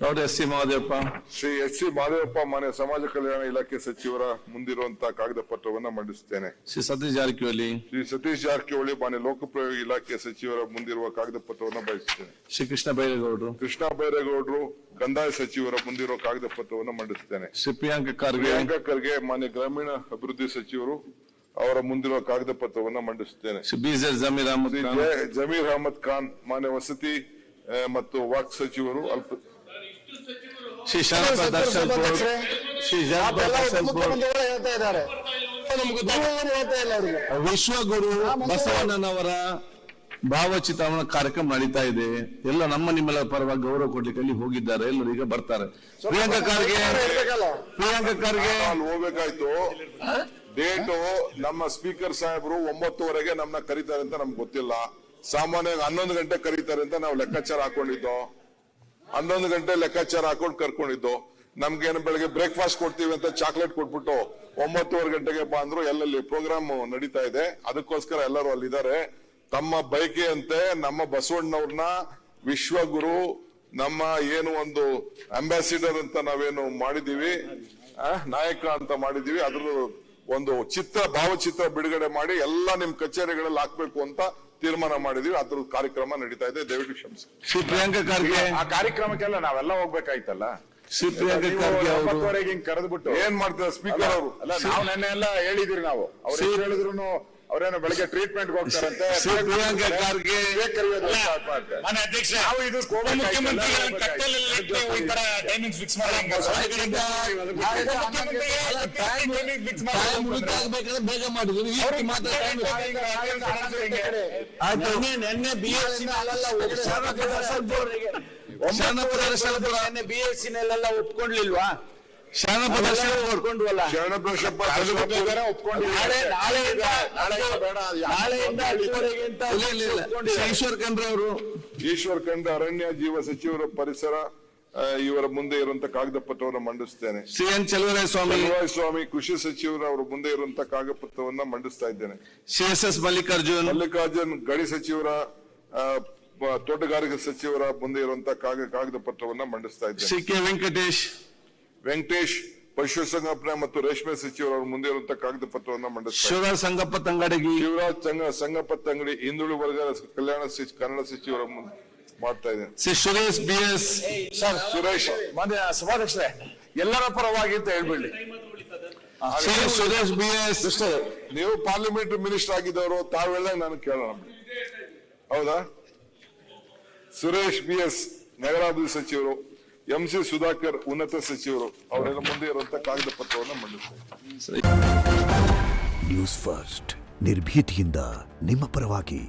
Doctor SC. Mahadevappa. Shri SC. Mahadevappa ಮಾನ್ಯ ಸಮಾಜ ಕಲ್ಯಾಣ ಇಲಾಖೆ ಸಚಿವರ ಮುಂದಿರುವಂತಹ ಕಾಗದ ಪತ್ರವನ್ನ ಮಂಡಿಸುತ್ತೇನೆ. ಶ್ರೀ ಸತೀಶ್ ಜಾರಕಿಹೊಳಿ. ಶ್ರೀ ಸತೀಶ್ ಜಾರಕಿಹೊಳಿ ಮಾನ್ಯ ಲೋಕೋಪಯೋಗಿ ಇಲಾಖೆ ಸಚಿವರ ಮುಂದಿರುವ ಕಾಗದ ಪತ್ರವನ್ನ ಬಯಸುತ್ತೇನೆ. ಶ್ರೀ ಕೃಷ್ಣ ಬೈರೇಗೌಡರು. ಕೃಷ್ಣ ಬೈರೇಗೌಡರು ಕಂದಾಯ ಸಚಿವರ ಮುಂದಿರುವ ಕಾಗದ ಪತ್ರವನ್ನ ಮಂಡಿಸುತ್ತೇನೆ. ಶ್ರೀ ಪ್ರಿಯಾಂಕ ಖರ್ಗೆ. ಪ್ರಿಯಾಂಕ ಖರ್ಗೆ ಮಾನ್ಯ ಗ್ರಾಮೀಣ ಅಭಿವೃದ್ಧಿ ಸಚಿವರು ಅವರ ಮುಂದಿರುವ ಕಾಗದ ಪತ್ರವನ್ನ ಮಂಡಿಸುತ್ತೇನೆ. ಶ್ರೀ ಬಿ.ಜೆಡ್. ಜಮೀರ್ ಅಹಮದ್ ಖಾನ್. ಜಮೀರ್ ಅಹಮದ್ ಖಾನ್ ಮಾನ್ಯ ವಸತಿ ಮತ್ತು ವಾಕ್ ಸಚಿವರು ಶ್ರೀ ಶರತ್ ದರ್ಶನ್ ಬೋರ್ಡ್. ಶ್ರೀ ವಿಶ್ವಗುರು ಬಸವಣ್ಣನವರ ಭಾವಚಿತ್ರಣ ಕಾರ್ಯಕ್ರಮ ನಡೀತಾ ಇದೆ. ಎಲ್ಲ ನಿಮ್ಮೆಲ್ಲರ ಪರವಾಗಿ ಗೌರವ ಕೊಡ್ಲಿಕ್ಕೆ ಅಲ್ಲಿ ಹೋಗಿದ್ದಾರೆ. ಎಲ್ಲರೂ ಈಗ ಬರ್ತಾರೆ. ಪ್ರಿಯಾಂಕ ಖರ್ಗೆ ಅಲ್ಲಿ ಹೋಗ್ಬೇಕಾಯ್ತು. ಡೇಟು ನಮ್ಮ ಸ್ಪೀಕರ್ ಸಾಹೇಬರು 9:30ಗೆ ನಮ್ಮನ್ನ ಕರೀತಾರೆ ಅಂತ ನಮ್ಗೆ ಗೊತ್ತಿಲ್ಲ. ಸಾಮಾನ್ಯವಾಗಿ 11 ಗಂಟೆ ಕರೀತಾರೆ ಅಂತ ನಾವು ಲೆಕ್ಕಾಚಾರ ಹಾಕೊಂಡಿದ್ದೋ. 11 ಗಂಟೆ ಲೆಕ್ಕಾಚಾರ ಹಾಕೊಂಡು ಕರ್ಕೊಂಡಿದ್ದು. ನಮ್ಗೇನು ಬೆಳಗ್ಗೆ ಬ್ರೇಕ್ಫಾಸ್ಟ್ ಕೊಡ್ತೀವಿ ಅಂತ ಚಾಕ್ಲೇಟ್ ಕೊಟ್ಬಿಟ್ಟು 9:30 ಗಂಟೆಗೆ ಬಾ ಅಂದ್ರು. ಎಲ್ಲಲ್ಲಿ ಪ್ರೋಗ್ರಾಮ್ ನಡೀತಾ ಇದೆ, ಅದಕ್ಕೋಸ್ಕರ ಎಲ್ಲರೂ ಅಲ್ಲಿದ್ದಾರೆ. ತಮ್ಮ ಬಯಕೆಯಂತೆ ನಮ್ಮ ಬಸವಣ್ಣವ್ರನ್ನ ವಿಶ್ವಗುರು, ನಮ್ಮ ಏನು ಒಂದು ಅಂಬಾಸಿಡರ್ ಅಂತ ನಾವೇನು ಮಾಡಿದೀವಿ, ನಾಯಕ ಅಂತ ಮಾಡಿದೀವಿ, ಅದ್ರ ಒಂದು ಭಾವಚಿತ್ರ ಬಿಡುಗಡೆ ಮಾಡಿ ಎಲ್ಲ ನಿಮ್ ಕಚೇರಿಗಳಲ್ಲಿ ಹಾಕ್ಬೇಕು ಅಂತ ತೀರ್ಮಾನ ಮಾಡಿದೀವಿ. ಅದ್ರ ಕಾರ್ಯಕ್ರಮ ನಡೀತಾ ಇದೆ, ದಯವಿಟ್ಟು ಕ್ಷಮಿಸಿ. ಶ್ರೀ ಪ್ರಿಯಾಂಕ ಖರ್ಗೆ ಆ ಕಾರ್ಯಕ್ರಮಕ್ಕೆಲ್ಲ ನಾವೆಲ್ಲ ಹೋಗ್ಬೇಕಾಯ್ತಲ್ಲ. ಶ್ರೀ ಪ್ರಿಯಾಂಕ ಖರ್ಗೆ ಅವರು 9:30ಗೆ ಹಿಂಗ್ ಕರೆದ್ಬಿಟ್ಟು ಏನ್ ಮಾಡ್ತಾರೆ ಸ್ಪೀಕರ್ ಅವರು? ಅಲ್ಲ, ನಾವು ನೆನ್ನೆ ಎಲ್ಲ ಹೇಳಿದಿರಿ. ನಾವು ಅವ್ರು ಹೇಳಿದ್ರು ಅವ್ರೇನೋ ಬೆಳಗ್ಗೆ ಟ್ರೀಟ್ಮೆಂಟ್ ಹೋಗ್ತಾರಂತೆ. ಶ್ರೀ ಪ್ರಿಯಾಂಕ ಖರ್ಗೆ ನಾವು ಇದು ಬೇಗ ಮಾಡಿದ್ವಿ. BSc ಒಪ್ಕೊಂಡ್ಲಿಲ್ವಾ? ಒಪ್ಕೊಂಡ್ವಲ್ಲ. ಈಶ್ವರ್ ಖಂಡ್ರೆ ಅವರು. ಈಶ್ವರ್ ಖಂಡ್ರೆ ಅರಣ್ಯ ಜೀವ ಸಚಿವರ ಪರಿಸರ ಇವರ ಮುಂದೆ ಇರುವಂತ ಕಾಗದ ಪತ್ರವನ್ನು ಮಂಡಿಸ್ತೇನೆ. ಸಿ ಎನ್ ಚಲುವರಾಯಸ್ವಾಮಿ ಕೃಷಿ ಸಚಿವರ ಅವರ ಮುಂದೆ ಇರುವಂತ ಕಾಗದ ಪತ್ರವನ್ನ ಮಂಡಿಸ್ತಾ ಇದ್ದೇನೆ. CS ಮಲ್ಲಿಕಾರ್ಜುನ್ ಗಡಿ ಸಚಿವರ ತೋಟಗಾರಿಕೆ ಸಚಿವರ ಮುಂದೆ ಇರುವಂತ ಕಾಗದ ಪತ್ರವನ್ನ ಮಂಡಿಸ್ತಾ ಇದ್ದೇನೆ. ಸಿ ಕೆ ವೆಂಕಟೇಶ್ ಪಶುಸಂಗೋಪನೆ ಮತ್ತು ರೇಷ್ಮೆ ಸಚಿವರ ಮುಂದೆ ಇರುವಂತಹ ಕಾಗದ ಪತ್ರವನ್ನ ಮಂಡಿಸ್ತಾರೆ. ಶಿವರಾಜ್ ಸಂಗಪ್ಪ ತಂಗಡಗಿ ಹಿಂದುಳಿದ ವರ್ಗದ ಕಲ್ಯಾಣ ಕನ್ನಡ ಸಚಿವರ ಮಾಡ್ತಾ ಇದೆ. ಸುರೇಶ್ BS. ಸುರೇಶ್ ಸಭಾಧ್ಯಕ್ಷರೇ, ಎಲ್ಲರ ಪರವಾಗಿ ಅಂತ ಹೇಳ್ಬಿಡ್ಲಿ. ಸುರೇಶ್ BS. ನೀವು ಪಾರ್ಲಿಮೆಂಟರಿ ಮಿನಿಸ್ಟರ್ ಆಗಿದ್ದವರು, ತಾವು ಹೇಳಿದಾಗ ನಾನು ಕೇಳೋಣ. ಹೌದಾ? ಸುರೇಶ್ BS ನಗರಾಭಿವೃದ್ಧಿ ಸಚಿವರು, MC ಸುಧಾಕರ್ ಉನ್ನತ ಸಚಿವರು, ಅವರೆಲ್ಲ ಮುಂದೆ ಇರುವಂತಹ ಕಾಗದ ಪತ್ರವನ್ನು ಮಂಡಿಸ್ತಾರೆ. ನ್ಯೂಸ್ ಫಸ್ಟ್ ನಿರ್ಭೀತಿಯಿಂದ ನಿಮ್ಮ ಪರವಾಗಿ.